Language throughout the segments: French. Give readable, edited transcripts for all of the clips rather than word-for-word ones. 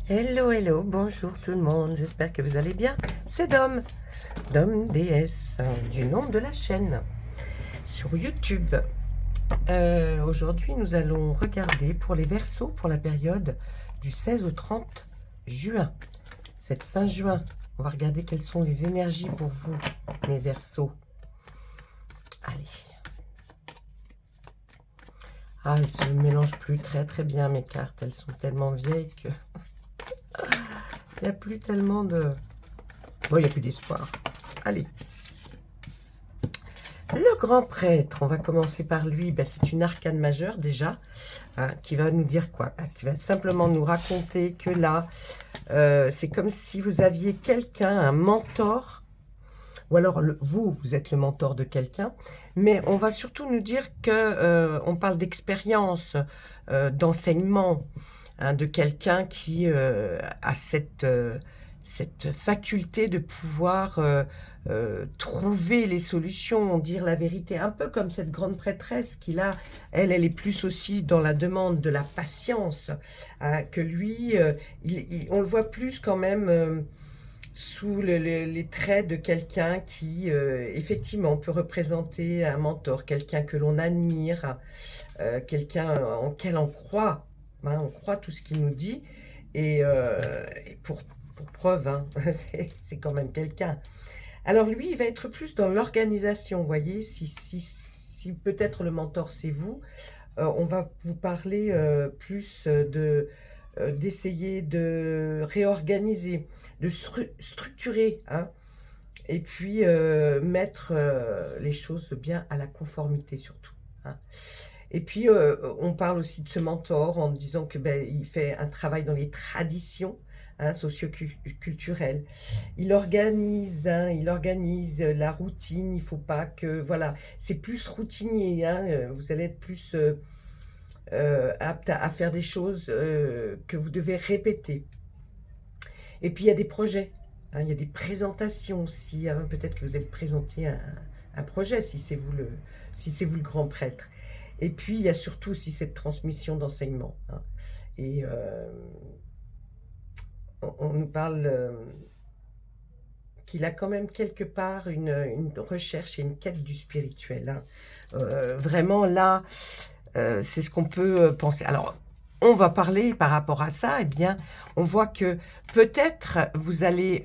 Hello, hello, bonjour tout le monde, j'espère que vous allez bien. C'est Dom DS, du nom de la chaîne, sur YouTube. Aujourd'hui, nous allons regarder pour les Verseaux, pour la période du 16 au 30 juin. Cette fin juin, on va regarder quelles sont les énergies pour vous, les Verseaux. Allez. Ah, elles ne se mélangent plus très bien, mes cartes. Elles sont tellement vieilles que... Il n'y a plus tellement de... Bon, il n'y a plus d'espoir. Allez. Le grand prêtre, on va commencer par lui. Ben, c'est une arcane majeure déjà, hein, qui va nous dire quoi? Qui va simplement nous raconter que là, c'est comme si vous aviez quelqu'un, un mentor, ou alors vous êtes le mentor de quelqu'un, mais on va surtout nous dire que on parle d'expérience, d'enseignement, hein, de quelqu'un qui a cette faculté de pouvoir trouver les solutions, dire la vérité, un peu comme cette grande prêtresse qui là, elle est plus aussi dans la demande de la patience, que lui, on le voit plus quand même sous les traits de quelqu'un qui, effectivement, peut représenter un mentor, quelqu'un que l'on admire, quelqu'un en quel on croit, hein, on croit tout ce qu'il nous dit, et pour preuve, hein, c'est quand même quelqu'un. Alors lui, il va être plus dans l'organisation, vous voyez, si peut-être le mentor c'est vous, on va vous parler plus d'essayer de réorganiser, de structurer, hein, et puis mettre les choses bien à la conformité surtout, hein. Et puis on parle aussi de ce mentor en disant que il fait un travail dans les traditions, hein, socio-culturelles. Il organise la routine. Il faut pas que, voilà, c'est plus routinier, hein, vous allez être plus apte à faire des choses que vous devez répéter. Et puis il y a des projets, hein, il y a des présentations aussi, hein, peut-être que vous allez présenter un projet si c'est vous le grand prêtre. Et puis il y a surtout aussi cette transmission d'enseignement, hein. Et on nous parle qu'il a quand même quelque part une recherche et une quête du spirituel, hein. Vraiment là, c'est ce qu'on peut penser. Alors, on va parler par rapport à ça, eh bien, on voit que peut-être vous allez,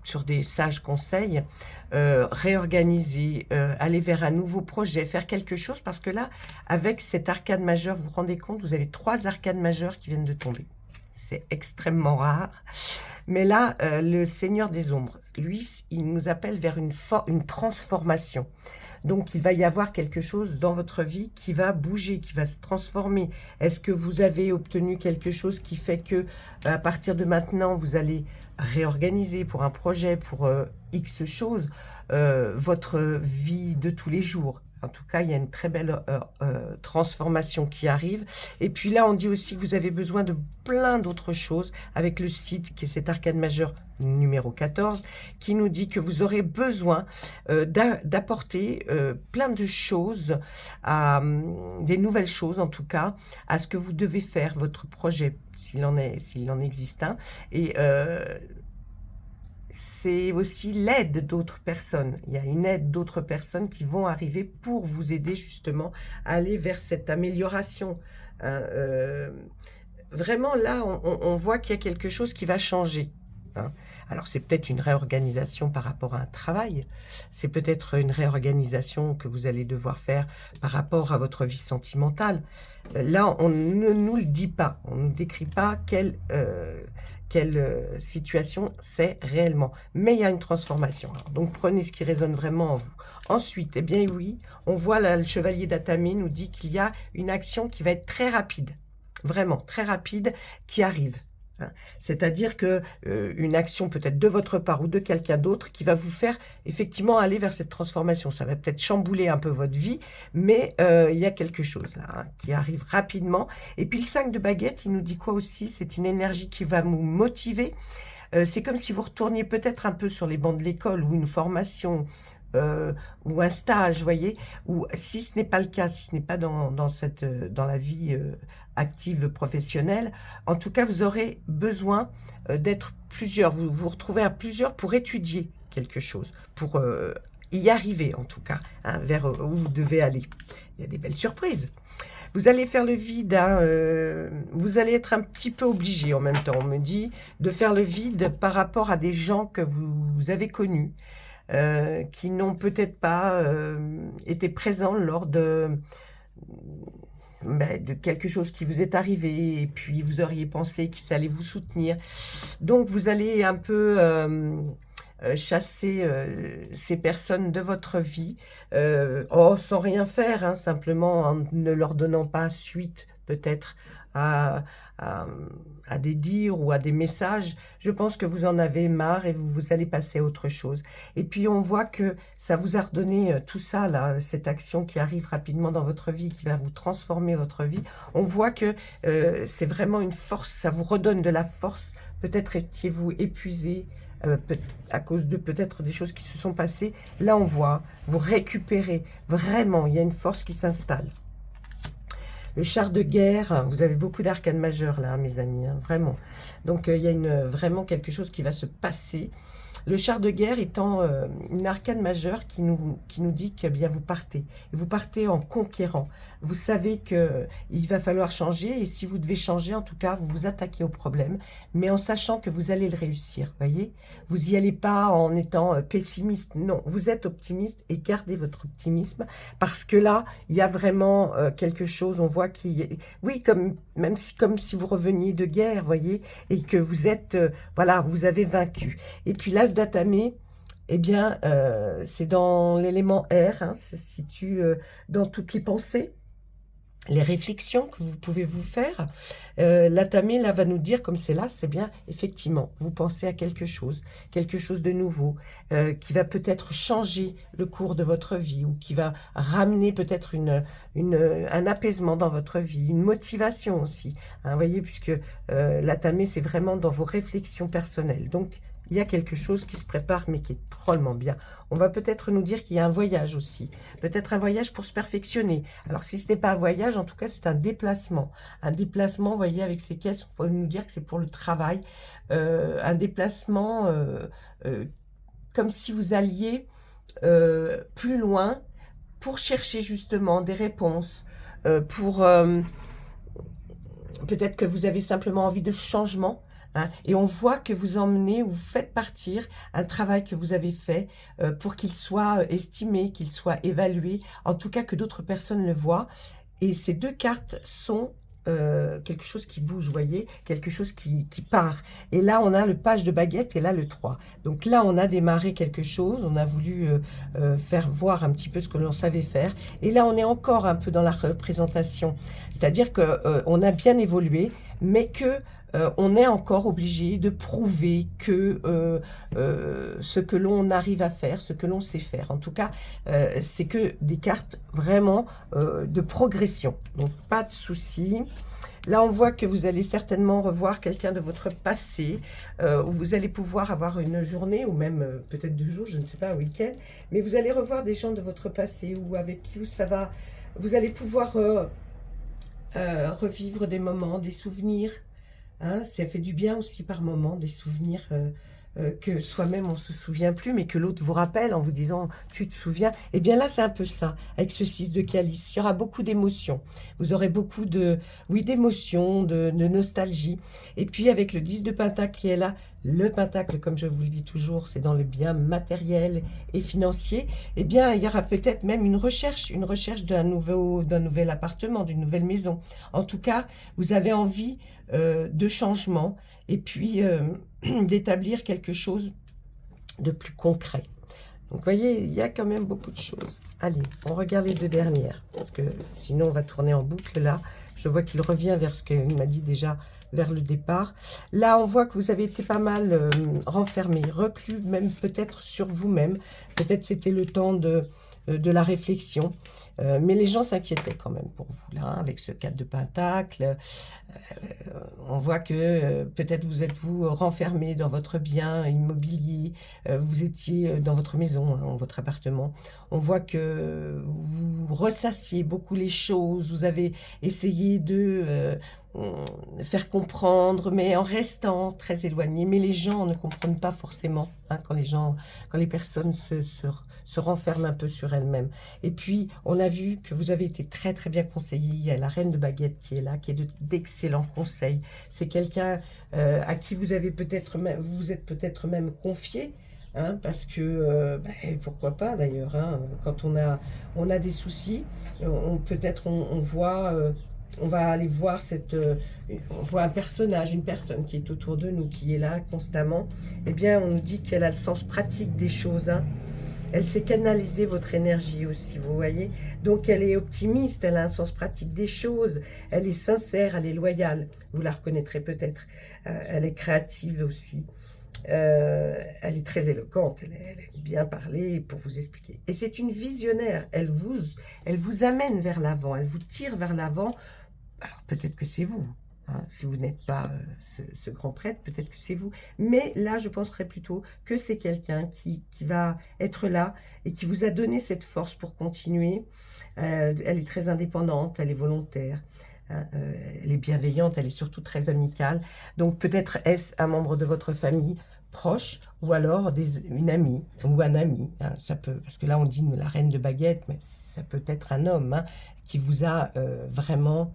sur des sages conseils, réorganiser, aller vers un nouveau projet, faire quelque chose, parce que là, avec cet arcane majeur, vous vous rendez compte, vous avez 3 arcanes majeures qui viennent de tomber. C'est extrêmement rare. Mais là, le Seigneur des Ombres, lui, il nous appelle vers une transformation. Donc, il va y avoir quelque chose dans votre vie qui va bouger, qui va se transformer. Est-ce que vous avez obtenu quelque chose qui fait que, à partir de maintenant, vous allez réorganiser pour un projet, pour X choses, votre vie de tous les jours? En tout cas, il y a une très belle transformation qui arrive. Et puis là, on dit aussi que vous avez besoin de plein d'autres choses avec le Cid, qui est cet arcane majeur numéro 14, qui nous dit que vous aurez besoin d'apporter plein de choses, des nouvelles choses en tout cas, à ce que vous devez faire, votre projet, s'il en existe un. Et c'est aussi l'aide d'autres personnes. Il y a une aide d'autres personnes qui vont arriver pour vous aider justement à aller vers cette amélioration, hein. Vraiment là, on voit qu'il y a quelque chose qui va changer, hein. Alors c'est peut-être une réorganisation par rapport à un travail, c'est peut-être une réorganisation que vous allez devoir faire par rapport à votre vie sentimentale. Là, on ne nous le dit pas, on ne nous décrit pas quelle situation c'est réellement. Mais il y a une transformation. Alors, donc prenez ce qui résonne vraiment en vous. Ensuite, eh bien oui, on voit là, le chevalier d'Atamé nous dit qu'il y a une action qui va être très rapide, vraiment très rapide, qui arrive, hein. C'est-à-dire que une action peut-être de votre part ou de quelqu'un d'autre qui va vous faire effectivement aller vers cette transformation. Ça va peut-être chambouler un peu votre vie, mais il y a quelque chose là, hein, qui arrive rapidement. Et puis le 5 de baguette, il nous dit quoi aussi? C'est une énergie qui va vous motiver. C'est comme si vous retourniez peut-être un peu sur les bancs de l'école ou une formation ou un stage, vous voyez. Ou si ce n'est pas le cas, si ce n'est pas dans la vie active professionnelle, en tout cas, vous aurez besoin d'être plusieurs. Vous vous retrouvez à plusieurs pour étudier quelque chose, pour y arriver en tout cas, hein, vers où vous devez aller. Il y a des belles surprises. Vous allez faire le vide, hein, vous allez être un petit peu obligé en même temps, on me dit, de faire le vide par rapport à des gens que vous avez connus, qui n'ont peut-être pas été présents lors de quelque chose qui vous est arrivé, et puis vous auriez pensé qu'ils allaient vous soutenir. Donc vous allez un peu chasser ces personnes de votre vie, sans rien faire, hein, simplement en ne leur donnant pas suite peut-être à, à des dires ou à des messages. Je pense que vous en avez marre et vous allez passer à autre chose. Et puis on voit que ça vous a redonné tout ça, là, cette action qui arrive rapidement dans votre vie, qui va vous transformer votre vie. On voit que c'est vraiment une force, ça vous redonne de la force. Peut-être étiez-vous épuisé, à cause de peut-être des choses qui se sont passées. Là, on voit, vous récupérez. Vraiment, il y a une force qui s'installe. Le char de guerre, vous avez beaucoup d'arcanes majeures là, mes amis, hein, vraiment. Donc, il y a vraiment quelque chose qui va se passer. Le char de guerre étant une arcane majeure qui nous dit que bien vous partez. Et vous partez en conquérant. Vous savez qu'il va falloir changer. Et si vous devez changer, en tout cas, vous vous attaquez au problème. Mais en sachant que vous allez le réussir. Voyez, vous n'y allez pas en étant pessimiste. Non, vous êtes optimiste et gardez votre optimisme. Parce que là, il y a vraiment quelque chose. On voit qu'il... Oui, comme si vous reveniez de guerre, voyez. Et que vous êtes... voilà, vous avez vaincu. Et puis là, d'Atamé, eh bien, c'est dans l'élément R, hein, ça se situe dans toutes les pensées, les réflexions que vous pouvez vous faire. L'Atamé, là, va nous dire, comme c'est là, c'est bien, effectivement, vous pensez à quelque chose de nouveau, qui va peut-être changer le cours de votre vie, ou qui va ramener peut-être un apaisement dans votre vie, une motivation aussi. Hein, vous voyez, puisque l'Atamé, c'est vraiment dans vos réflexions personnelles. Donc, il y a quelque chose qui se prépare, mais qui est drôlement bien. On va peut-être nous dire qu'il y a un voyage aussi. Peut-être un voyage pour se perfectionner. Alors, si ce n'est pas un voyage, en tout cas, c'est un déplacement. Un déplacement, vous voyez, avec ces caisses, on peut nous dire que c'est pour le travail. Un déplacement comme si vous alliez plus loin pour chercher justement des réponses, peut-être que vous avez simplement envie de changement. Hein, et on voit que vous emmenez, vous faites partir un travail que vous avez fait pour qu'il soit estimé, qu'il soit évalué, en tout cas que d'autres personnes le voient. Et ces deux cartes sont quelque chose qui bouge, vous voyez, quelque chose qui part. Et là, on a le page de baguette et là, le 3. Donc là, on a démarré quelque chose, on a voulu faire voir un petit peu ce que l'on savait faire. Et là, on est encore un peu dans la représentation. C'est-à-dire qu'on a bien évolué, mais que on est encore obligé de prouver que ce que l'on arrive à faire, ce que l'on sait faire. En tout cas, c'est que des cartes vraiment de progression. Donc, pas de souci. Là, on voit que vous allez certainement revoir quelqu'un de votre passé, où vous allez pouvoir avoir une journée, ou même peut-être 2 jours, je ne sais pas, un week-end, mais vous allez revoir des gens de votre passé, ou avec qui ça va. Vous allez pouvoir revivre des moments, des souvenirs. Hein, ça fait du bien aussi par moments, des souvenirs que soi-même on ne se souvient plus, mais que l'autre vous rappelle en vous disant « tu te souviens ». Et bien là, c'est un peu ça, avec ce 6 de calice. Il y aura beaucoup d'émotions. Vous aurez beaucoup d'émotions, de nostalgie. Et puis avec le 10 de pentacle qui est là, le pentacle, comme je vous le dis toujours, c'est dans le bien matériel et financier. Eh bien, il y aura peut-être même une recherche d'un nouvel appartement, d'une nouvelle maison. En tout cas, vous avez envie de changement et puis d'établir quelque chose de plus concret. Donc, vous voyez, il y a quand même beaucoup de choses. Allez, on regarde les 2 dernières, parce que sinon, on va tourner en boucle là. Je vois qu'il revient vers ce qu'il m'a dit déjà, vers le départ. Là, on voit que vous avez été pas mal renfermé, reclus, même peut-être sur vous-même. Peut-être c'était le temps de de la réflexion. Mais les gens s'inquiétaient quand même pour vous, là, hein, avec ce 4 de Pentacle. On voit que peut-être vous êtes-vous renfermé dans votre bien immobilier, vous étiez dans votre maison, hein, dans votre appartement. On voit que vous ressassiez beaucoup les choses, vous avez essayé de faire comprendre, mais en restant très éloigné. Mais les gens ne comprennent pas forcément, hein, quand les personnes se renferment un peu sur elles-mêmes. Et puis, on a vu que vous avez été très très bien conseillé. Il y a la reine de baguette qui est là, qui est d'excellents conseils. C'est quelqu'un à qui vous avez vous êtes peut-être même confié. Hein, parce que, pourquoi pas d'ailleurs, hein, quand on a des soucis, peut-être on voit, on va aller voir on voit un personnage, une personne qui est autour de nous, qui est là constamment. Eh bien, on nous dit qu'elle a le sens pratique des choses, hein. Elle sait canaliser votre énergie aussi, vous voyez. Donc, elle est optimiste, elle a un sens pratique des choses. Elle est sincère, elle est loyale. Vous la reconnaîtrez peut-être. Elle est créative aussi. Elle est très éloquente, elle aime bien parler pour vous expliquer. Et c'est une visionnaire, elle vous amène vers l'avant, elle vous tire vers l'avant. Alors peut-être que c'est vous, hein, si vous n'êtes pas ce grand prêtre, peut-être que c'est vous. Mais là, je penserais plutôt que c'est quelqu'un qui va être là et qui vous a donné cette force pour continuer. Elle est très indépendante, elle est volontaire. Hein, elle est bienveillante, elle est surtout très amicale. Donc peut-être est-ce un membre de votre famille proche ou alors une amie ou un ami. Hein, ça peut, parce que là on dit la reine de baguette, mais ça peut être un homme, hein, qui vous a vraiment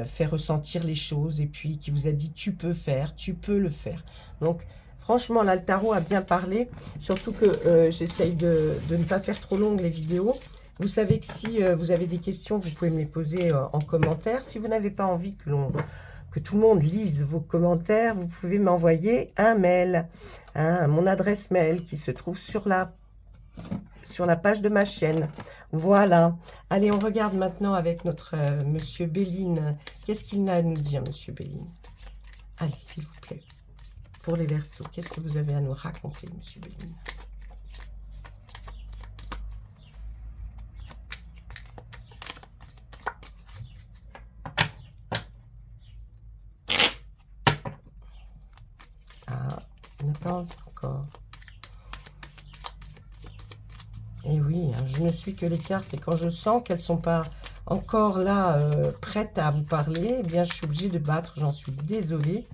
fait ressentir les choses et puis qui vous a dit tu peux faire, tu peux le faire. Donc franchement là le tarot a bien parlé, surtout que j'essaye de ne pas faire trop longues les vidéos. Vous savez que si vous avez des questions, vous pouvez me les poser en commentaire. Si vous n'avez pas envie que tout le monde lise vos commentaires, vous pouvez m'envoyer un mail, hein, mon adresse mail qui se trouve sur la page de ma chaîne. Voilà. Allez, on regarde maintenant avec notre Monsieur Béline. Qu'est-ce qu'il a à nous dire, Monsieur Béline? Allez, s'il vous plaît. Pour les Verseaux, qu'est-ce que vous avez à nous raconter, Monsieur Béline? On n'a pas envie encore. Et oui, hein, je ne suis que les cartes. Et quand je sens qu'elles ne sont pas encore là, prêtes à vous parler, eh bien, je suis obligée de battre. J'en suis désolée.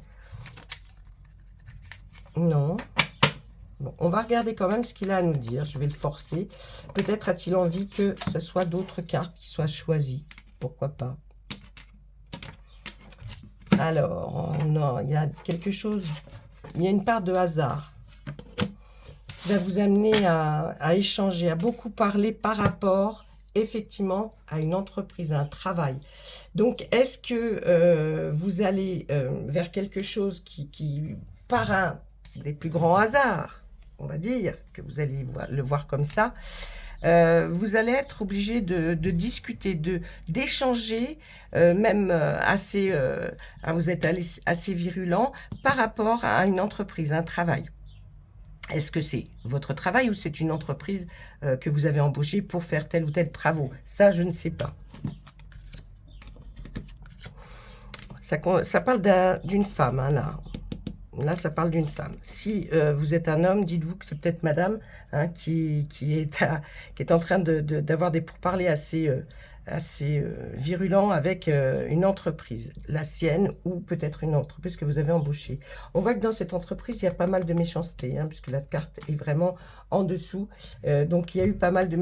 Non. Bon, on va regarder quand même ce qu'il a à nous dire. Je vais le forcer. Peut-être a-t-il envie que ce soit d'autres cartes qui soient choisies. Pourquoi pas? Alors, non, il y a quelque chose... Il y a une part de hasard qui va vous amener à échanger, à beaucoup parler par rapport, effectivement, à une entreprise, à un travail. Donc, est-ce que vous allez vers quelque chose qui par un des plus grands hasards, on va dire, que vous allez le voir comme ça, vous allez être obligé de discuter, d'échanger, même assez, vous êtes assez virulent par rapport à une entreprise, un travail. Est-ce que c'est votre travail ou c'est une entreprise que vous avez embauchée pour faire tel ou tel travaux? Ça, je ne sais pas. Ça parle d'une femme, hein, là. Là, ça parle d'une femme. Si vous êtes un homme, dites-vous que c'est peut-être madame, hein, qui est en train d'avoir des pourparlers assez virulents avec une entreprise, la sienne ou peut-être une entreprise que vous avez embauchée. On voit que dans cette entreprise, il y a pas mal de méchanceté, hein, puisque la carte est vraiment en dessous. Donc, il y a eu pas mal de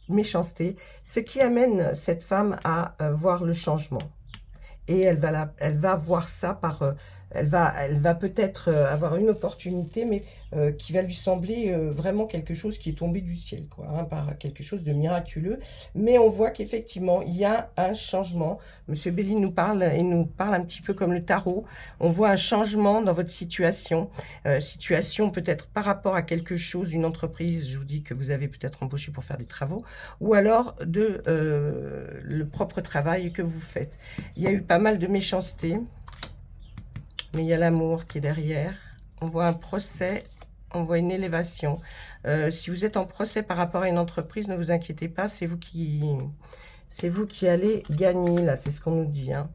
méchanceté, ce qui amène cette femme à voir le changement. Et elle va voir ça par... elle va peut-être avoir une opportunité, mais qui va lui sembler vraiment quelque chose qui est tombé du ciel, quoi, hein, par quelque chose de miraculeux. Mais on voit qu'effectivement, il y a un changement. Monsieur Béline nous parle un petit peu comme le tarot. On voit un changement dans votre situation. Situation peut-être par rapport à quelque chose, une entreprise, je vous dis que vous avez peut-être embauché pour faire des travaux, ou alors le propre travail que vous faites. Il y a eu pas mal de méchanceté. Mais il y a l'amour qui est derrière. On voit un procès On voit une élévation. Si vous êtes en procès par rapport à une entreprise, ne vous inquiétez pas, c'est vous qui allez gagner, là, c'est ce qu'on nous dit, hein.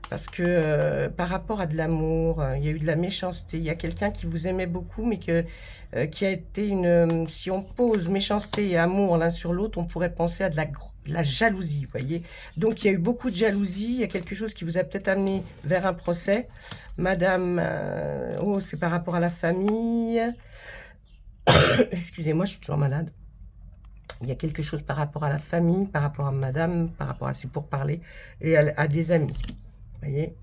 Parce que par rapport à de l'amour, il y a eu de la méchanceté. Il y a quelqu'un qui vous aimait beaucoup, mais qui a été une... si on pose méchanceté et amour l'un sur l'autre, on pourrait penser à de la jalousie, vous voyez. Donc, il y a eu beaucoup de jalousie. Il y a quelque chose qui vous a peut-être amené vers un procès. Madame, oh, c'est par rapport à la famille. Excusez-moi, je suis toujours malade. Il y a quelque chose par rapport à la famille, par rapport à madame, par rapport à ses pourparlers et à des amis. Vous voyez,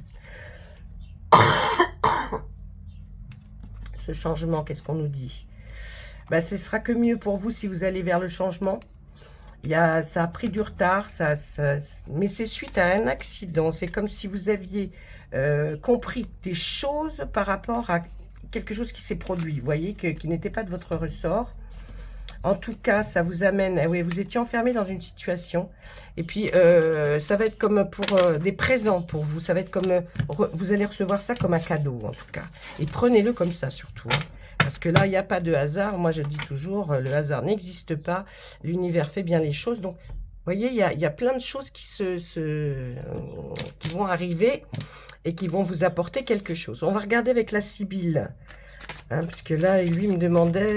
ce changement, qu'est-ce qu'on nous dit? Ben, ce sera que mieux pour vous si vous allez vers le changement. Ça a pris du retard, mais c'est suite à un accident. C'est comme si vous aviez compris des choses par rapport à quelque chose qui s'est produit, vous voyez, qui n'était pas de votre ressort. En tout cas, ça vous amène... Oui, vous étiez enfermé dans une situation. Et puis, ça va être comme pour des présents pour vous. Ça va être comme... vous allez recevoir ça comme un cadeau, en tout cas. Et prenez-le comme ça, surtout. Hein. Parce que là, il n'y a pas de hasard. Moi, je dis toujours, le hasard n'existe pas. L'univers fait bien les choses. Donc, vous voyez, il y a plein de choses qui vont arriver et qui vont vous apporter quelque chose. On va regarder avec la Sibylle. Hein, parce que là, lui me demandait,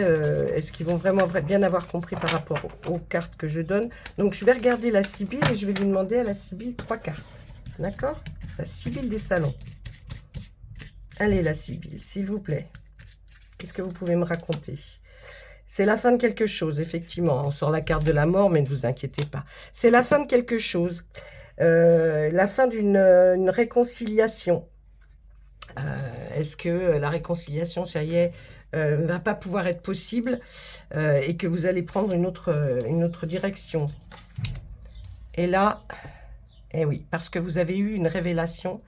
est-ce qu'ils vont vraiment bien avoir compris par rapport aux cartes que je donne. Donc, je vais regarder la Sibylle et je vais lui demander à la Sibylle 3 cartes. D'accord? La Sibylle des salons. Allez, la Sibylle, s'il vous plaît. Qu'est-ce que vous pouvez me raconter? C'est la fin de quelque chose, effectivement. On sort la carte de la mort, mais ne vous inquiétez pas. C'est la fin de quelque chose. La fin d'une réconciliation. Est-ce que la réconciliation, ça y est, ne va pas pouvoir être possible et que vous allez prendre une autre direction? Et là, eh oui, parce que vous avez eu une révélation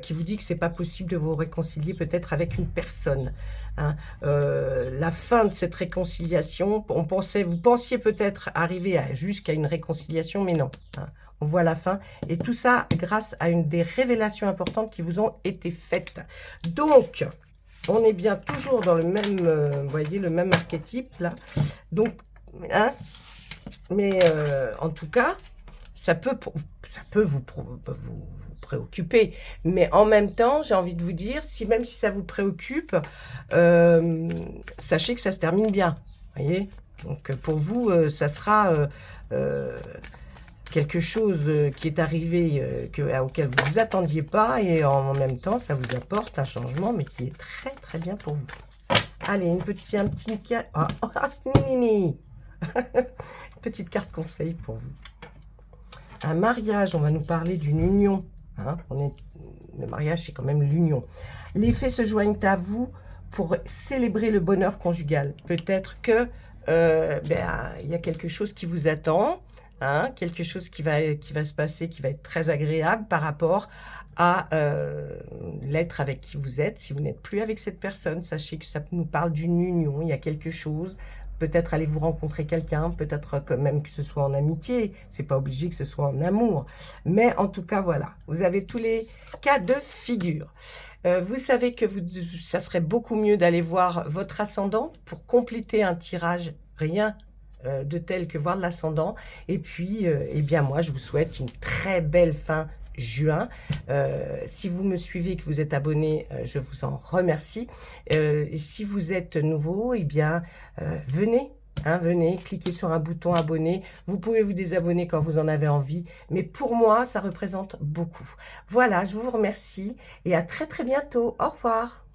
qui vous dit que c'est pas possible de vous réconcilier peut-être avec une personne. Hein. La fin de cette réconciliation, vous pensiez peut-être arriver jusqu'à une réconciliation, mais non. Hein. On voit la fin. Et tout ça grâce à des révélations importantes qui vous ont été faites. Donc, on est bien toujours dans le même, vous voyez, le même archétype, là. Donc, hein, mais en tout cas, ça peut vous préoccuper. Mais en même temps, j'ai envie de vous dire, même si ça vous préoccupe, sachez que ça se termine bien. Vous voyez? Donc, pour vous, ça sera... quelque chose qui est arrivé auquel vous ne vous attendiez pas et en même temps ça vous apporte un changement mais qui est très très bien pour vous. Allez, un petit petite carte conseil pour vous. Un mariage, on va nous parler d'une union. Hein, le mariage, c'est quand même l'union. Les faits se joignent à vous pour célébrer le bonheur conjugal. Peut-être que il y a quelque chose qui vous attend. Hein, quelque chose qui va se passer, qui va être très agréable par rapport à l'être avec qui vous êtes. Si vous n'êtes plus avec cette personne, sachez que ça nous parle d'une union, il y a quelque chose. Peut-être allez-vous rencontrer quelqu'un, peut-être quand même que ce soit en amitié, c'est pas obligé que ce soit en amour. Mais en tout cas, voilà, vous avez tous les cas de figure. Vous savez que ça serait beaucoup mieux d'aller voir votre ascendant pour compléter un tirage, rien de tel que voir de l'ascendant. Et puis, eh bien moi, je vous souhaite une très belle fin juin. Si vous me suivez et que vous êtes abonné, je vous en remercie. Et si vous êtes nouveau, eh bien, venez. Hein, venez, cliquez sur un bouton abonner. Vous pouvez vous désabonner quand vous en avez envie. Mais pour moi, ça représente beaucoup. Voilà, je vous remercie et à très très bientôt. Au revoir.